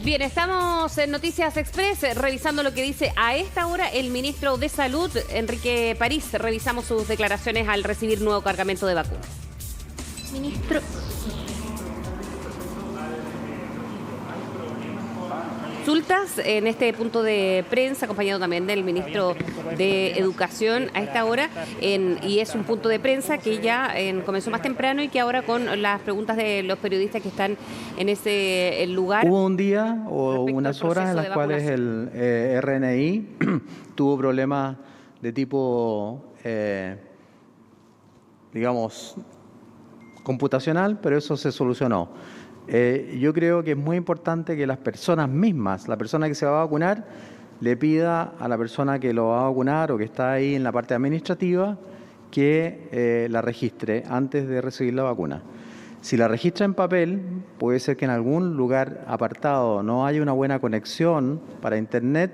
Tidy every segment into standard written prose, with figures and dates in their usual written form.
Bien, estamos en Noticias Express revisando lo que dice a esta hora el ministro de Salud, Enrique París. Revisamos sus declaraciones al recibir nuevo cargamento de vacunas. Ministro. Consultas en este punto de prensa, acompañado también del ministro de Educación a esta hora, y es un punto de prensa que ya comenzó más temprano y que ahora con las preguntas de los periodistas que están en ese lugar. Hubo un día o unas horas en las cuales el RNI tuvo problemas de tipo, digamos, computacional, pero eso se solucionó. Yo creo que es muy importante que las personas mismas, la persona que se va a vacunar, le pida a la persona que lo va a vacunar o que está ahí en la parte administrativa que la registre antes de recibir la vacuna. Si la registra en papel, puede ser que en algún lugar apartado no haya una buena conexión para internet.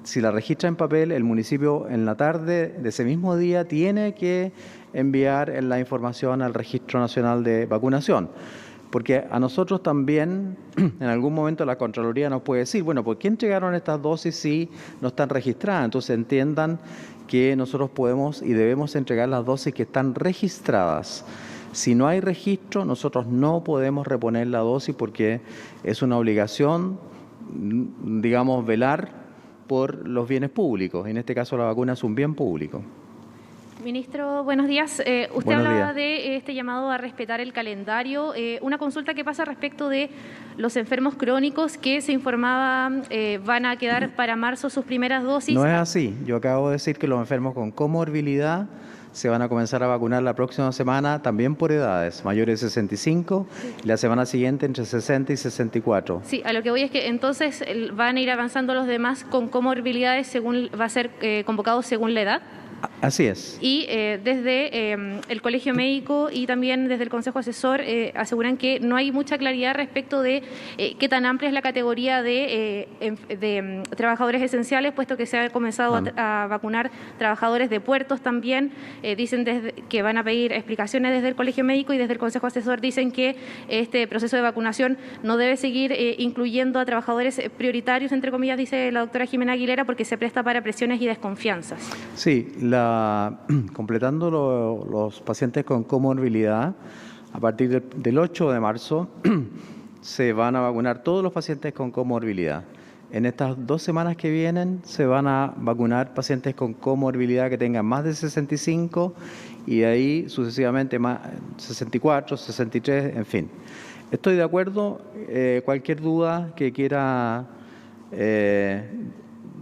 Si la registra en papel, el municipio en la tarde de ese mismo día tiene que enviar la información al Registro Nacional de Vacunación. Porque a nosotros también, en algún momento la Contraloría nos puede decir, bueno, ¿por qué entregaron estas dosis si no están registradas? Entonces entiendan que nosotros podemos y debemos entregar las dosis que están registradas. Si no hay registro, nosotros no podemos reponer la dosis porque es una obligación, digamos, velar por los bienes públicos. En este caso la vacuna es un bien público. Ministro, buenos días. Usted hablaba de este llamado a respetar el calendario. Una consulta que pasa respecto de los enfermos crónicos que se informaba van a quedar para marzo sus primeras dosis. No es así. Yo acabo de decir que los enfermos con comorbilidad se van a comenzar a vacunar la próxima semana, también por edades, mayores de 65, y la semana siguiente entre 60 y 64. Sí, a lo que voy es que entonces van a ir avanzando los demás con comorbilidades, según va a ser convocados según la edad. Así es. Y desde el Colegio Médico y también desde el Consejo Asesor aseguran que no hay mucha claridad respecto de qué tan amplia es la categoría de trabajadores esenciales, puesto que se ha comenzado a vacunar trabajadores de puertos también. Dicen que van a pedir explicaciones desde el Colegio Médico y desde el Consejo Asesor dicen que este proceso de vacunación no debe seguir incluyendo a trabajadores prioritarios, entre comillas, dice la doctora Jimena Aguilera, porque se presta para presiones y desconfianzas. Sí. Completando los pacientes con comorbilidad, a partir del 8 de marzo se van a vacunar todos los pacientes con comorbilidad. En estas 2 semanas que vienen se van a vacunar pacientes con comorbilidad que tengan más de 65 y de ahí sucesivamente más 64, 63, en fin. Estoy de acuerdo. Cualquier duda que quiera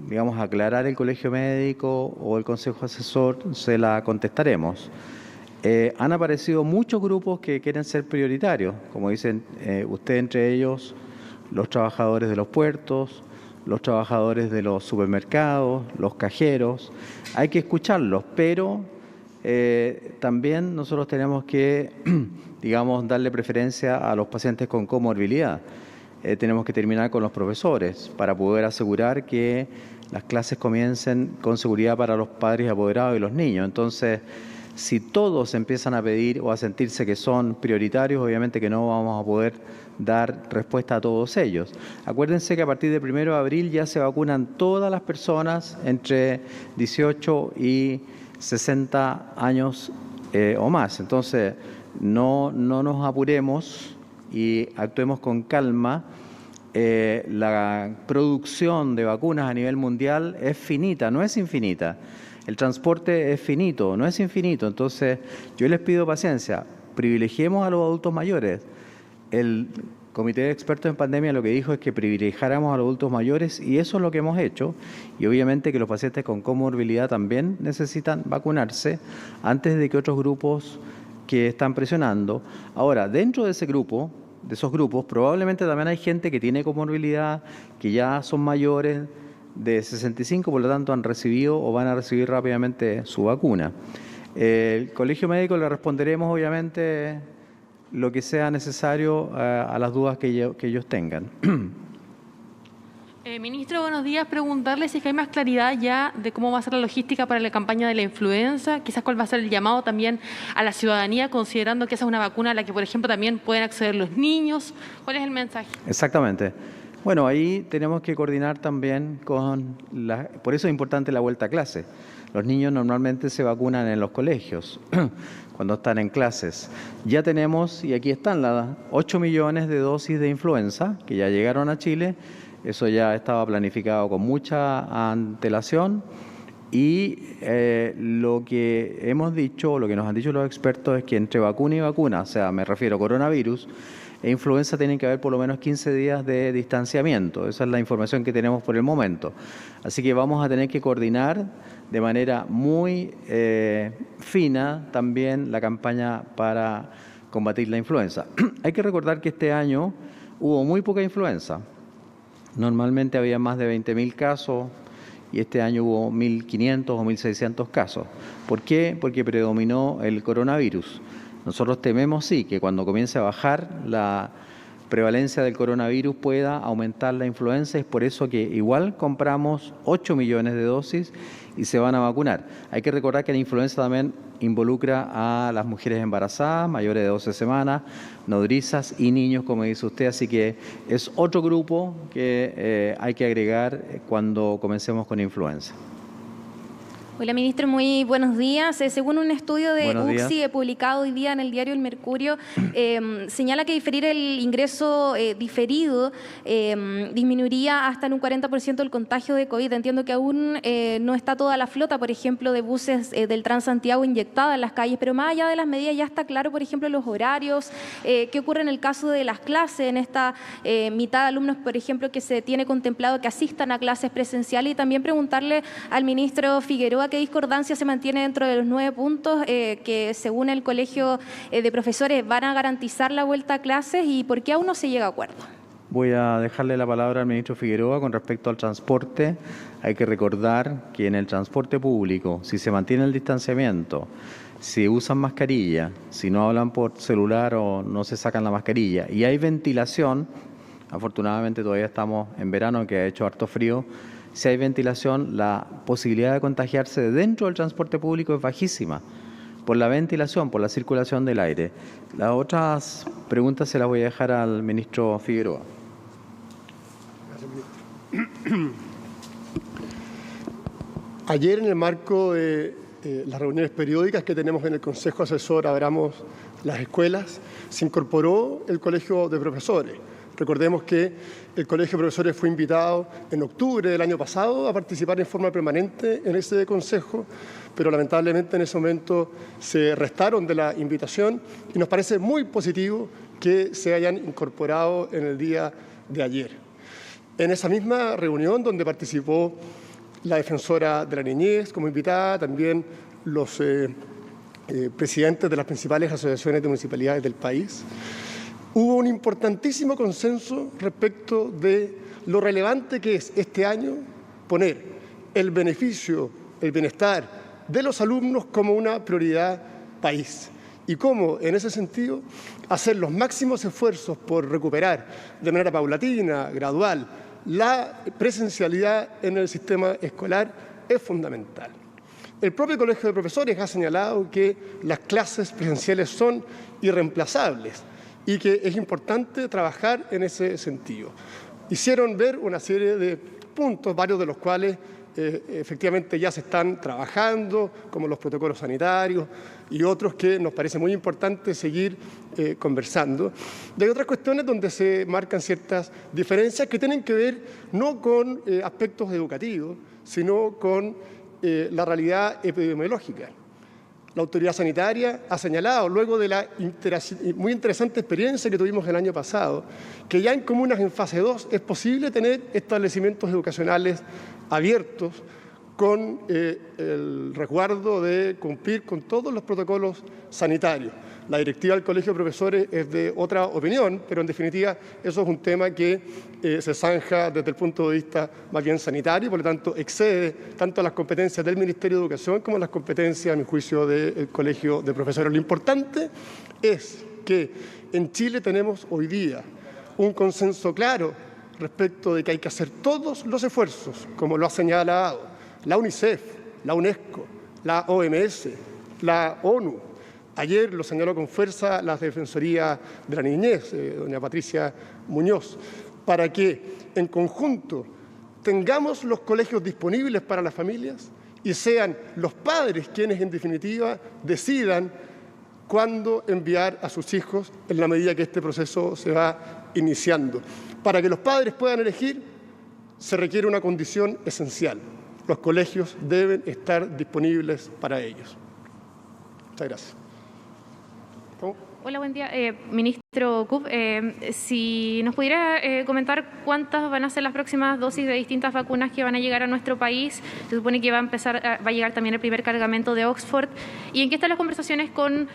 digamos, aclarar el Colegio Médico o el Consejo Asesor, se la contestaremos. Han aparecido muchos grupos que quieren ser prioritarios, como dicen usted, entre ellos los trabajadores de los puertos, los trabajadores de los supermercados, los cajeros. Hay que escucharlos, pero también nosotros tenemos que, digamos, darle preferencia a los pacientes con comorbilidad. Tenemos que terminar con los profesores para poder asegurar que las clases comiencen con seguridad para los padres y apoderados y los niños. Entonces, si todos empiezan a pedir o a sentirse que son prioritarios, obviamente que no vamos a poder dar respuesta a todos ellos. Acuérdense que a partir del 1 de abril ya se vacunan todas las personas entre 18 y 60 años o más. Entonces, no nos apuremos y actuemos con calma. La producción de vacunas a nivel mundial es finita, no es infinita. El transporte es finito, no es infinito. Entonces, yo les pido paciencia. Privilegiemos a los adultos mayores. El Comité de Expertos en Pandemia lo que dijo es que privilegiáramos a los adultos mayores y eso es lo que hemos hecho. Y obviamente que los pacientes con comorbilidad también necesitan vacunarse antes de que otros grupos que están presionando. Ahora, dentro de ese grupo, de esos grupos, probablemente también hay gente que tiene comorbilidad, que ya son mayores de 65, por lo tanto han recibido o van a recibir rápidamente su vacuna. El Colegio Médico le responderemos obviamente lo que sea necesario a las dudas que ellos tengan. Ministro, buenos días. Preguntarle si es que hay más claridad ya de cómo va a ser la logística para la campaña de la influenza, quizás cuál va a ser el llamado también a la ciudadanía, considerando que esa es una vacuna a la que, por ejemplo, también pueden acceder los niños. ¿Cuál es el mensaje? Exactamente. Bueno, ahí tenemos que coordinar también por eso es importante la vuelta a clase. Los niños normalmente se vacunan en los colegios cuando están en clases. Ya tenemos, y aquí están, las 8 millones de dosis de influenza que ya llegaron a Chile. Eso ya estaba planificado con mucha antelación. Y lo que hemos dicho, lo que nos han dicho los expertos es que entre vacuna y vacuna, o sea, me refiero a coronavirus e influenza, tienen que haber por lo menos 15 días de distanciamiento. Esa es la información que tenemos por el momento. Así que vamos a tener que coordinar de manera muy fina también la campaña para combatir la influenza. Hay que recordar que este año hubo muy poca influenza. Normalmente había más de 20.000 casos y este año hubo 1.500 o 1.600 casos. ¿Por qué? Porque predominó el coronavirus. Nosotros tememos, sí, que cuando comience a bajar la prevalencia del coronavirus pueda aumentar la influenza. Es por eso que igual compramos 8 millones de dosis y se van a vacunar. Hay que recordar que la influenza también involucra a las mujeres embarazadas, mayores de 12 semanas, nodrizas y niños, como dice usted. Así que es otro grupo que hay que agregar cuando comencemos con influenza. Hola, ministro, muy buenos días. Según un estudio de UCSI publicado hoy día en el diario El Mercurio, señala que diferir el ingreso diferido disminuiría hasta en un 40% el contagio de COVID. Entiendo que aún no está toda la flota, por ejemplo, de buses del Transantiago inyectada en las calles, pero más allá de las medidas ya está claro, por ejemplo, los horarios. ¿Qué ocurre en el caso de las clases, en esta mitad de alumnos, por ejemplo, que se tiene contemplado que asistan a clases presenciales? Y también preguntarle al ministro Figueroa qué discordancia se mantiene dentro de los 9 puntos que, según el Colegio de Profesores, van a garantizar la vuelta a clases, y por qué aún no se llega a acuerdo. Voy a dejarle la palabra al ministro Figueroa con respecto al transporte. Hay que recordar que en el transporte público, si se mantiene el distanciamiento, si usan mascarilla, si no hablan por celular o no se sacan la mascarilla y hay ventilación, afortunadamente todavía estamos en verano que ha hecho harto frío, si hay ventilación, la posibilidad de contagiarse dentro del transporte público es bajísima, por la ventilación, por la circulación del aire. Las otras preguntas se las voy a dejar al ministro Figueroa. Ayer, en el marco de las reuniones periódicas que tenemos en el Consejo Asesor Abramos las Escuelas, se incorporó el Colegio de Profesores. Recordemos que el Colegio de Profesores fue invitado en octubre del año pasado a participar en forma permanente en ese consejo, pero lamentablemente en ese momento se restaron de la invitación y nos parece muy positivo que se hayan incorporado en el día de ayer. En esa misma reunión, donde participó la defensora de la niñez como invitada, también los presidentes de las principales asociaciones de municipalidades del país, hubo un importantísimo consenso respecto de lo relevante que es este año poner el beneficio, el bienestar de los alumnos como una prioridad país y cómo, en ese sentido, hacer los máximos esfuerzos por recuperar de manera paulatina, gradual, la presencialidad en el sistema escolar es fundamental. El propio Colegio de Profesores ha señalado que las clases presenciales son irreemplazables y que es importante trabajar en ese sentido. Hicieron ver una serie de puntos, varios de los cuales efectivamente ya se están trabajando, como los protocolos sanitarios y otros que nos parece muy importante seguir conversando. Y hay otras cuestiones donde se marcan ciertas diferencias que tienen que ver no con aspectos educativos, sino con la realidad epidemiológica. La autoridad sanitaria ha señalado, luego de la muy interesante experiencia que tuvimos el año pasado, que ya en comunas en fase 2 es posible tener establecimientos educacionales abiertos con el resguardo de cumplir con todos los protocolos sanitarios. La directiva del Colegio de Profesores es de otra opinión, pero en definitiva eso es un tema que se zanja desde el punto de vista más bien sanitario, por lo tanto excede tanto a las competencias del Ministerio de Educación como a las competencias, a mi juicio, del Colegio de Profesores. Lo importante es que en Chile tenemos hoy día un consenso claro respecto de que hay que hacer todos los esfuerzos, como lo ha señalado la UNICEF, la UNESCO, la OMS, la ONU. Ayer lo señaló con fuerza la Defensoría de la Niñez, doña Patricia Muñoz, para que en conjunto tengamos los colegios disponibles para las familias y sean los padres quienes en definitiva decidan cuándo enviar a sus hijos en la medida que este proceso se va iniciando. Para que los padres puedan elegir se requiere una condición esencial: los colegios deben estar disponibles para ellos. Muchas gracias. ¿Cómo? Hola, buen día. Ministro Cub, si nos pudiera comentar cuántas van a ser las próximas dosis de distintas vacunas que van a llegar a nuestro país. Se supone que va a llegar también el primer cargamento de Oxford. ¿Y en qué están las conversaciones con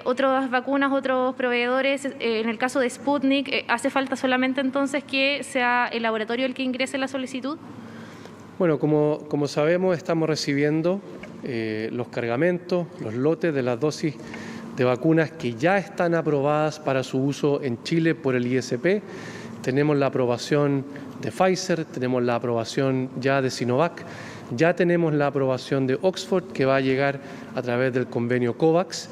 otras vacunas, otros proveedores? En el caso de Sputnik, ¿hace falta solamente entonces que sea el laboratorio el que ingrese la solicitud? Bueno, como sabemos, estamos recibiendo los cargamentos, los lotes de las dosis de vacunas que ya están aprobadas para su uso en Chile por el ISP. Tenemos la aprobación de Pfizer, tenemos la aprobación ya de Sinovac, ya tenemos la aprobación de Oxford, que va a llegar a través del convenio COVAX,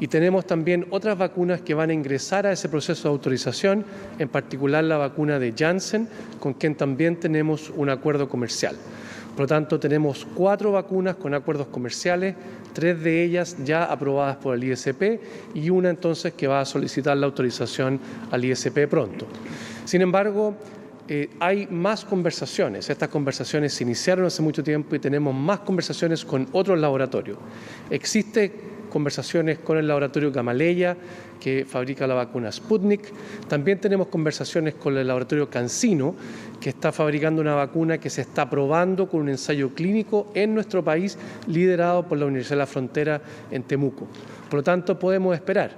y tenemos también otras vacunas que van a ingresar a ese proceso de autorización, en particular la vacuna de Janssen, con quien también tenemos un acuerdo comercial. Por lo tanto, tenemos 4 vacunas con acuerdos comerciales, 3 de ellas ya aprobadas por el ISP y una entonces que va a solicitar la autorización al ISP pronto. Sin embargo, hay más conversaciones. Estas conversaciones se iniciaron hace mucho tiempo y tenemos más conversaciones con otros laboratorios. Existe conversaciones con el laboratorio Gamaleya, que fabrica la vacuna Sputnik. También tenemos conversaciones con el laboratorio CanSino, que está fabricando una vacuna que se está probando con un ensayo clínico en nuestro país, liderado por la Universidad de la Frontera en Temuco. Por lo tanto, podemos esperar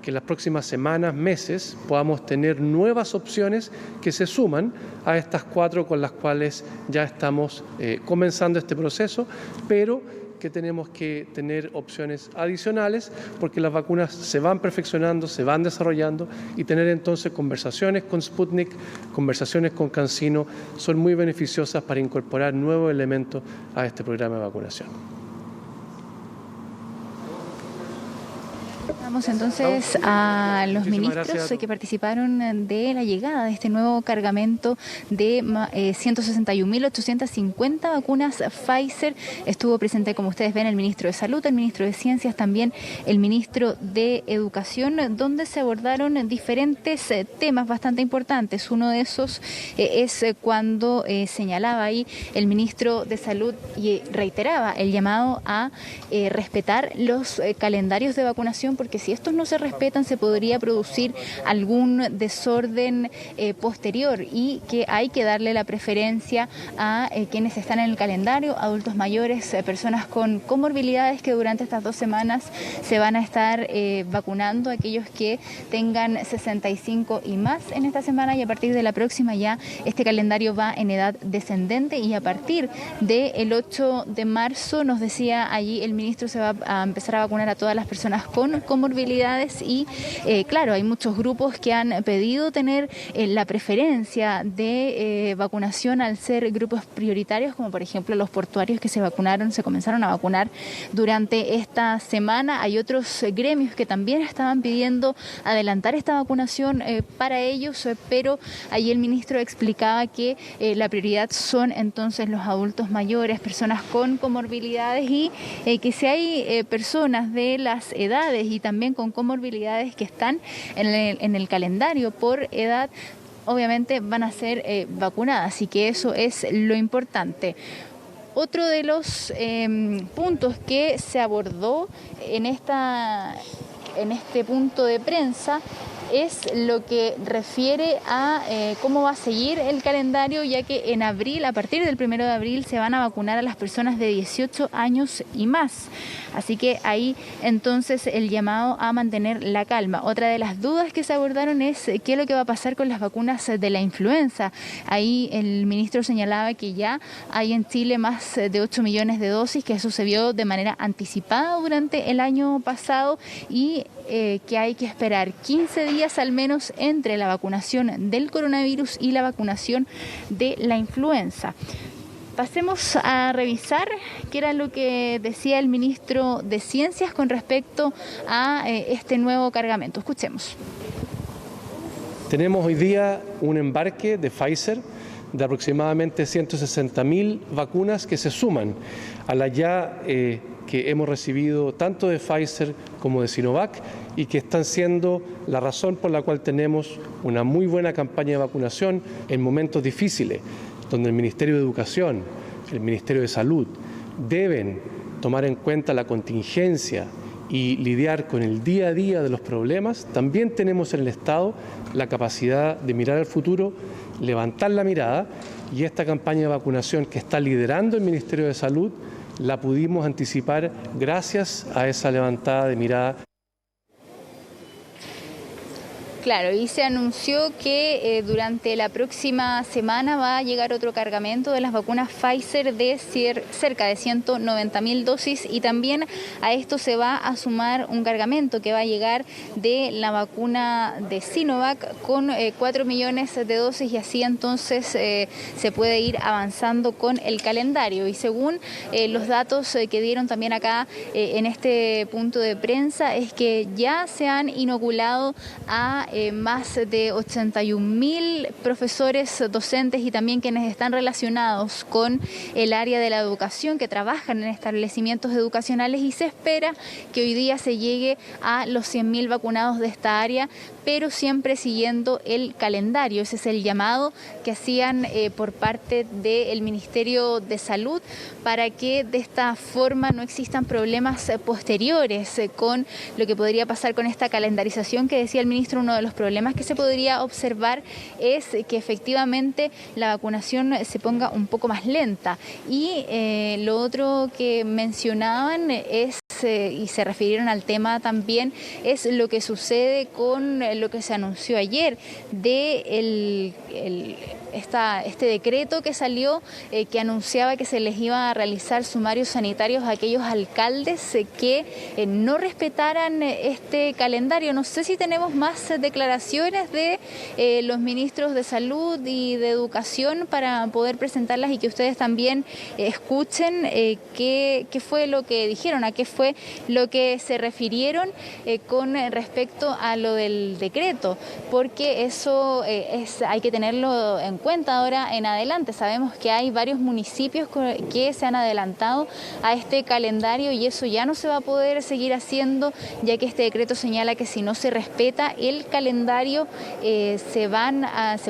que en las próximas semanas, meses, podamos tener nuevas opciones que se suman a estas 4 con las cuales ya estamos comenzando este proceso, pero que tenemos que tener opciones adicionales porque las vacunas se van perfeccionando, se van desarrollando, y tener entonces conversaciones con Sputnik, conversaciones con CanSino, son muy beneficiosas para incorporar nuevos elementos a este programa de vacunación. Vamos entonces a los ministros que participaron de la llegada de este nuevo cargamento de 161.850 vacunas Pfizer. Estuvo presente, como ustedes ven, el ministro de Salud, el ministro de Ciencias, también el ministro de Educación, donde se abordaron diferentes temas bastante importantes. Uno de esos es cuando señalaba ahí el ministro de Salud y reiteraba el llamado a respetar los calendarios de vacunación, porque si estos no se respetan se podría producir algún desorden posterior, y que hay que darle la preferencia a quienes están en el calendario, adultos mayores, personas con comorbilidades, que durante estas 2 semanas se van a estar vacunando, aquellos que tengan 65 y más en esta semana, y a partir de la próxima ya este calendario va en edad descendente, y a partir del 8 de marzo, nos decía allí el ministro, se va a empezar a vacunar a todas las personas con comorbilidades, y claro, hay muchos grupos que han pedido tener la preferencia de vacunación al ser grupos prioritarios, como por ejemplo los portuarios que se comenzaron a vacunar durante esta semana. Hay otros gremios que también estaban pidiendo adelantar esta vacunación para ellos, pero allí el ministro explicaba que la prioridad son entonces los adultos mayores, personas con comorbilidades, y que si hay personas de las edades y también con comorbilidades que están en el calendario por edad, obviamente van a ser vacunadas, y que eso es lo importante. Otro de los puntos que se abordó en este punto de prensa es lo que refiere a cómo va a seguir el calendario, ya que en abril, a partir del 1 de abril, se van a vacunar a las personas de 18 años y más. Así que ahí entonces el llamado a mantener la calma. Otra de las dudas que se abordaron es qué es lo que va a pasar con las vacunas de la influenza. Ahí el ministro señalaba que ya hay en Chile más de 8 millones de dosis, que eso se vio de manera anticipada durante el año pasado, y que hay que esperar 15 días al menos entre la vacunación del coronavirus y la vacunación de la influenza. Pasemos a revisar qué era lo que decía el ministro de Ciencias con respecto a este nuevo cargamento. Escuchemos. Tenemos hoy día un embarque de Pfizer de aproximadamente 160.000 vacunas que se suman a la ya que hemos recibido tanto de Pfizer como de Sinovac y que están siendo la razón por la cual tenemos una muy buena campaña de vacunación en momentos difíciles, donde el Ministerio de Educación, el Ministerio de Salud deben tomar en cuenta la contingencia y lidiar con el día a día de los problemas. También tenemos en el Estado la capacidad de mirar al futuro, levantar la mirada, y esta campaña de vacunación que está liderando el Ministerio de Salud la pudimos anticipar gracias a esa levantada de mirada. Claro, y se anunció que durante la próxima semana va a llegar otro cargamento de las vacunas Pfizer de cerca de 190.000 dosis, y también a esto se va a sumar un cargamento que va a llegar de la vacuna de Sinovac con 4 millones de dosis, y así entonces se puede ir avanzando con el calendario. Y según los datos que dieron también acá en este punto de prensa, es que ya se han inoculado a más de 81.000 profesores, docentes y también quienes están relacionados con el área de la educación, que trabajan en establecimientos educacionales, y se espera que hoy día se llegue a los 100.000 vacunados de esta área, pero siempre siguiendo el calendario. Ese es el llamado que hacían por parte del Ministerio de Salud, para que de esta forma no existan problemas posteriores con lo que podría pasar con esta calendarización que decía el ministro. Uno de los problemas que se podría observar es que efectivamente la vacunación se ponga un poco más lenta. Y lo otro que mencionaban es, y se refirieron al tema también, es lo que sucede con lo que se anunció ayer de este decreto que salió, que anunciaba que se les iba a realizar sumarios sanitarios a aquellos alcaldes que no respetaran este calendario. No sé si tenemos más declaraciones de los ministros de Salud y de Educación para poder presentarlas y que ustedes también escuchen qué fue lo que dijeron, a qué fue lo que se refirieron con respecto a lo del decreto, porque eso hay que tenerlo en cuenta ahora en adelante. Sabemos que hay varios municipios que se han adelantado a este calendario, y eso ya no se va a poder seguir haciendo, ya que este decreto señala que si no se respeta el calendario se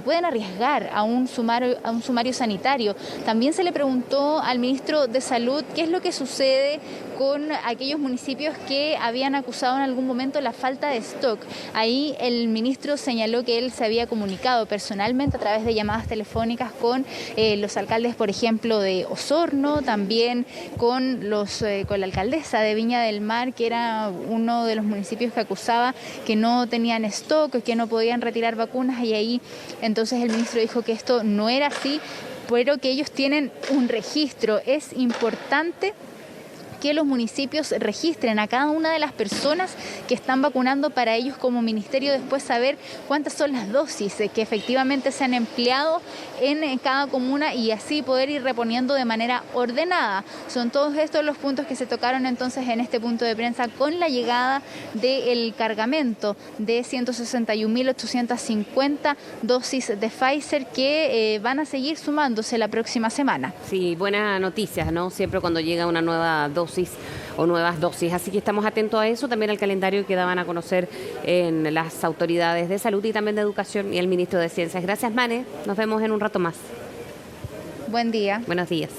pueden arriesgar a un sumario sanitario. También se le preguntó al ministro de Salud qué es lo que sucede con aquellos municipios que habían acusado en algún momento la falta de stock. Ahí el ministro señaló que él se había comunicado personalmente a través de llamadas telefónicas con los alcaldes, por ejemplo, de Osorno, también con la alcaldesa de Viña del Mar, que era uno de los municipios que acusaba que no tenían stock, que no podían retirar vacunas, y ahí entonces el ministro dijo que esto no era así, pero que ellos tienen un registro. Es importante que los municipios registren a cada una de las personas que están vacunando, para ellos como ministerio después saber cuántas son las dosis que efectivamente se han empleado en cada comuna, y así poder ir reponiendo de manera ordenada. Son todos estos los puntos que se tocaron entonces en este punto de prensa con la llegada del cargamento de 161.850 dosis de Pfizer que van a seguir sumándose la próxima semana. Sí, buenas noticias, ¿no? Siempre cuando llega una nueva dosis o nuevas dosis, así que estamos atentos a eso, también al calendario que daban a conocer en las autoridades de salud y también de educación y el ministro de Ciencias. Gracias, Mane, nos vemos en un rato más. Buen día. Buenos días.